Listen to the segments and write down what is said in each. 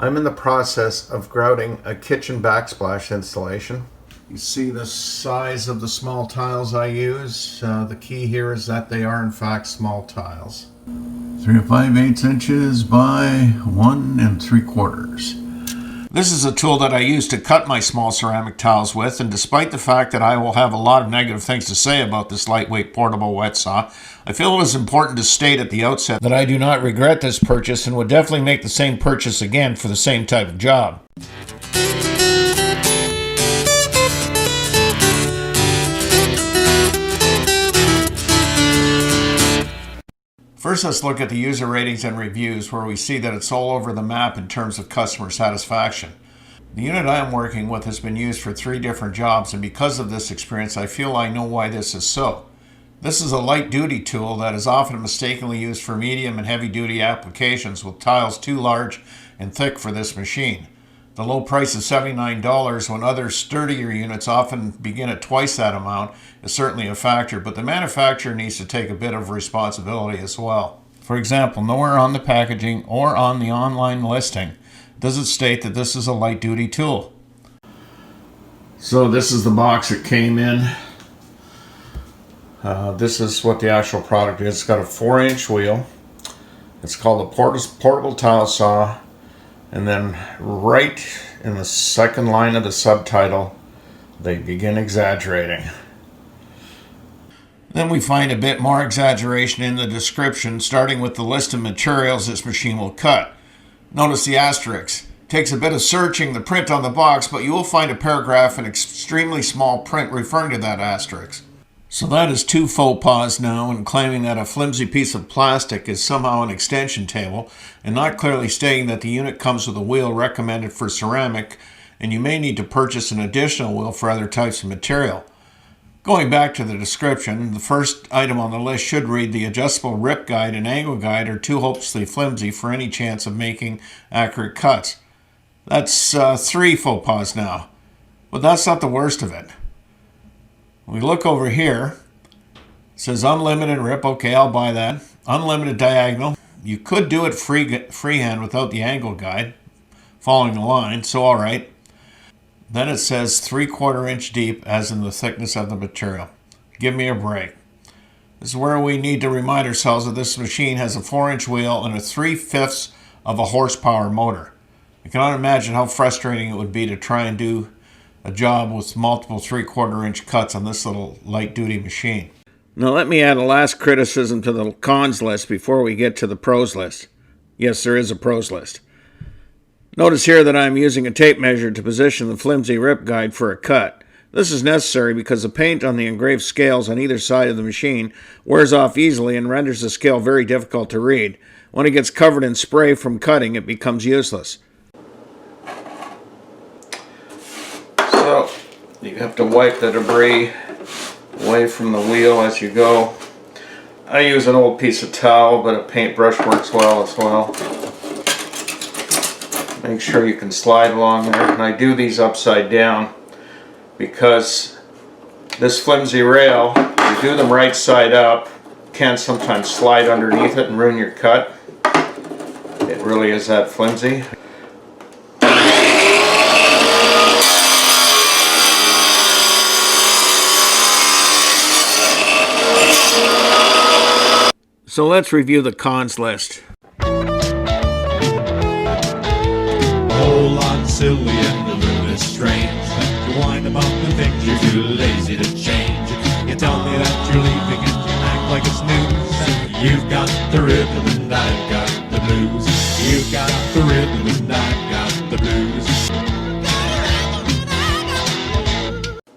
I'm in the process of grouting a kitchen backsplash installation. You see the size of the small tiles I use. The key here is that they are in fact small tiles. 3 5/8 inches by 1 3/4. This is a tool that I use to cut my small ceramic tiles with, and despite the fact that I will have a lot of negative things to say about this lightweight portable wet saw, I feel it was important to state at the outset that I do not regret this purchase and would definitely make the same purchase again for the same type of job. First, let's look at the user ratings and reviews, where we see that it's all over the map in terms of customer satisfaction. The unit I am working with has been used for 3 different jobs, and because of this experience, I feel I know why this is so. This is a light-duty tool that is often mistakenly used for medium and heavy-duty applications, with tiles too large and thick for this machine. The low price of $79 when other sturdier units often begin at twice that amount is certainly a factor, but the manufacturer needs to take a bit of responsibility as well. For example, nowhere on the packaging or on the online listing does it state that this is a light-duty tool. So this is the box it came in. This is what the actual product is. It's got a 4-inch wheel. It's called a portable tile saw. And then right in the second line of the subtitle, they begin exaggerating. Then we find a bit more exaggeration in the description, starting with the list of materials this machine will cut. Notice the asterisk. It takes a bit of searching the print on the box, but you will find a paragraph in extremely small print referring to that asterisk. So that is 2 faux pas now, and claiming that a flimsy piece of plastic is somehow an extension table, and not clearly stating that the unit comes with a wheel recommended for ceramic, and you may need to purchase an additional wheel for other types of material. Going back to the description, the first item on the list should read, the adjustable rip guide and angle guide are too hopelessly flimsy for any chance of making accurate cuts. That's 3 faux pas now, but that's not the worst of it. We look over here, it says unlimited rip. Okay, I'll buy that. Unlimited diagonal. You could do it freehand without the angle guide, following the line, so all right. Then it says 3/4 inch deep, as in the thickness of the material. Give me a break. This is where we need to remind ourselves that this machine has a 4-inch wheel and a 3/5 of a horsepower motor. I cannot imagine how frustrating it would be to try and do a job with multiple 3/4 inch cuts on this little light-duty machine. Now let me add a last criticism to the cons list before we get to the pros list. Yes, there is a pros list. Notice here that I'm using a tape measure to position the flimsy rip guide for a cut. This is necessary because the paint on the engraved scales on either side of the machine wears off easily and renders the scale very difficult to read. When it gets covered in spray from cutting, it becomes useless. So you have to wipe the debris away from the wheel as you go. I use an old piece of towel, but a paintbrush works well as well. Make sure you can slide along there. And I do these upside down because this flimsy rail, if you do them right side up, can sometimes slide underneath it and ruin your cut. It really is that flimsy. So let's review the cons list. Whole lot silly and a little bit strange. You whine about the things you're too lazy to change. You tell me that you're leaving and you act like it's news. You've got the rhythm and I've got the blues. You've got the rhythm and I've got the blues.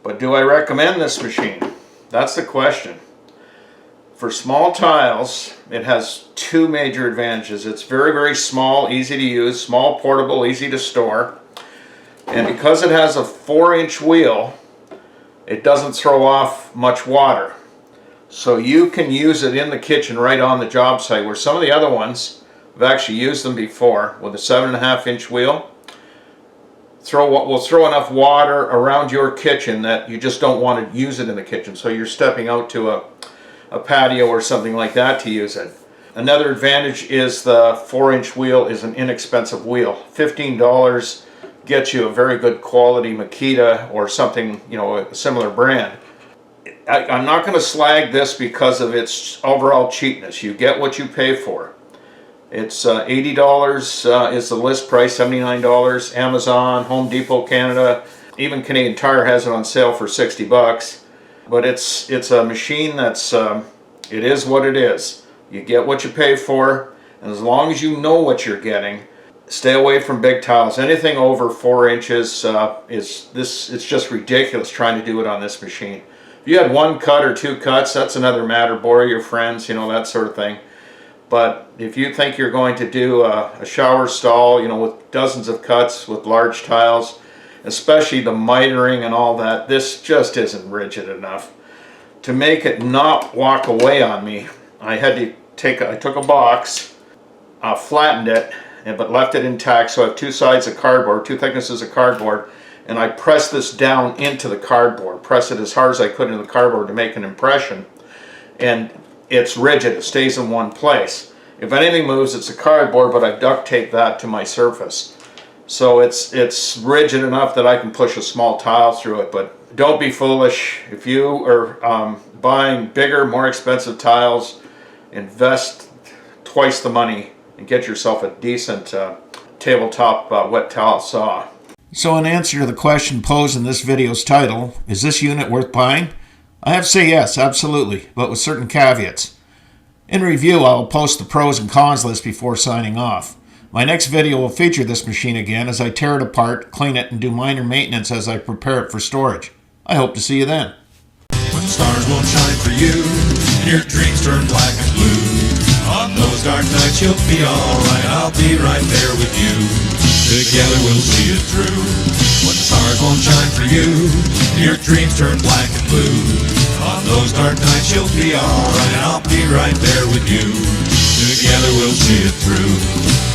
But do I recommend this machine? That's the question. For small tiles, it has 2 major advantages. It's very, very small, easy to use, small, portable, easy to store. And because it has a 4-inch wheel, it doesn't throw off much water. So you can use it in the kitchen right on the job site, where some of the other ones, I've actually used them before, with a 7.5-inch wheel. Will throw enough water around your kitchen that you just don't want to use it in the kitchen. So you're stepping out to a patio or something like that to use it. Another advantage is the 4-inch wheel is an inexpensive wheel. $15 gets you a very good quality Makita or something, you know, a similar brand. I'm not going to slag this because of its overall cheapness. You get what you pay for. It's $80 is the list price, $79. Amazon, Home Depot, Canada, even Canadian Tire has it on sale for $60. But it's a machine that's it is what it is. You get what you pay for, and as long as you know what you're getting, stay away from big tiles. Anything over 4 inches it's just ridiculous trying to do it on this machine. If you had 1 cut or 2 cuts, that's another matter. Borrow your friends, you know, that sort of thing. But if you think you're going to do a shower stall, you know, with dozens of cuts with large tiles, especially the mitering and all that, this just isn't rigid enough. To make it not walk away on me, I took a box, flattened it, but left it intact, so I have 2 sides of cardboard, 2 thicknesses of cardboard, and I pressed this down into the cardboard, press it as hard as I could into the cardboard to make an impression, and it's rigid, it stays in one place. If anything moves, it's the cardboard, but I've duct taped that to my surface. So it's rigid enough that I can push a small tile through it, but don't be foolish. If you are buying bigger, more expensive tiles, invest twice the money and get yourself a decent tabletop wet tile saw. So in answer to the question posed in this video's title, is this unit worth buying? I have to say yes, absolutely, but with certain caveats. In review, I will post the pros and cons list before signing off. My next video will feature this machine again as I tear it apart, clean it, and do minor maintenance as I prepare it for storage. I hope to see you then. When the stars won't shine for you, and your dreams turn black and blue, on those dark nights you'll be alright, I'll be right there with you. Together we'll see it through. When the stars won't shine for you, and your dreams turn black and blue, on those dark nights you'll be alright, I'll be right there with you. Together we'll see it through.